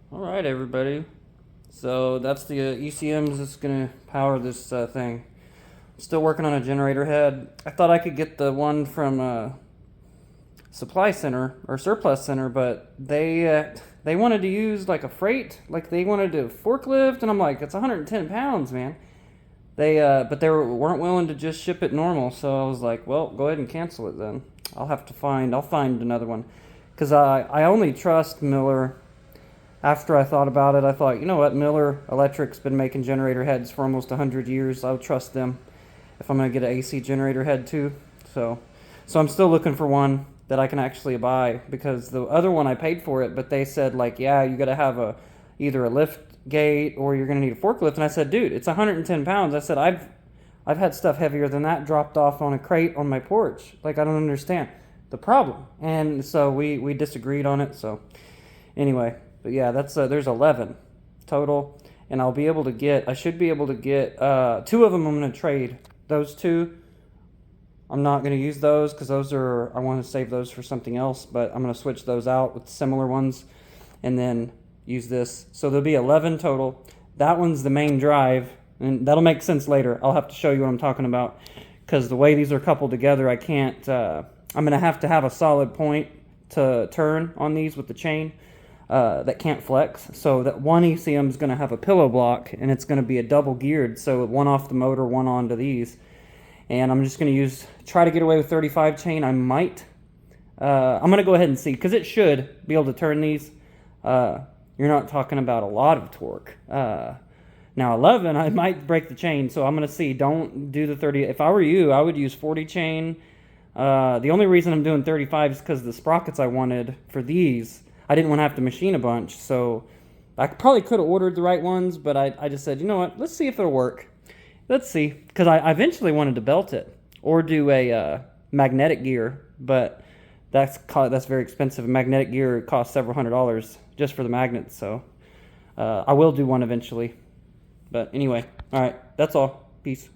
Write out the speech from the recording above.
All right, everybody. So that's the ECMs that's gonna power this thing. I'm still working on a generator head. I thought I could get the one from Supply Center or Surplus Center, but they wanted to use like a freight, like they wanted to forklift, and I'm like, it's 110 pounds, man. But they weren't willing to just ship it normal, so I was like, well, go ahead and cancel it then. I'll find another one, because I only trust Miller. After I thought about it, I thought, you know what, Miller Electric's been making generator heads for almost 100 years. I'll trust them if I'm going to get an AC generator head too. So, so I'm still looking for one that I can actually buy, because the other one I paid for it, but they said like, yeah, you got to have either a lift gate or you're going to need a forklift. And I said, dude, it's 110 pounds. I said, I've had stuff heavier than that dropped off on a crate on my porch. Like, I don't understand the problem. And so we disagreed on it. So anyway, but yeah, that's there's 11 total, and I should be able to get two of them. I'm going to trade those two. I'm not going to use those because I want to save those for something else, but I'm going to switch those out with similar ones and then use this. So there'll be 11 total. That one's the main drive, and that'll make sense later. I'll have to show you what I'm talking about, because the way these are coupled together, I can't, I'm going to have a solid point to turn on these with the chain. That can't flex, so that one ECM is going to have a pillow block, and it's going to be a double geared, so one off the motor, one onto these. And I'm just going to try to get away with 35 chain. I might. I'm going to go ahead and see, because it should be able to turn these. You're not talking about a lot of torque. Now 11, I might break the chain, so I'm going to see. Don't do the 30. If I were you, I would use 40 chain. The only reason I'm doing 35 is because the sprockets I wanted for these, I didn't want to have to machine a bunch, so I probably could have ordered the right ones, but I just said, you know what, let's see if it'll work. Let's see, because I eventually wanted to belt it or do a magnetic gear, but that's very expensive. A magnetic gear costs several $100s just for the magnets, so I will do one eventually. But anyway, all right, that's all. Peace.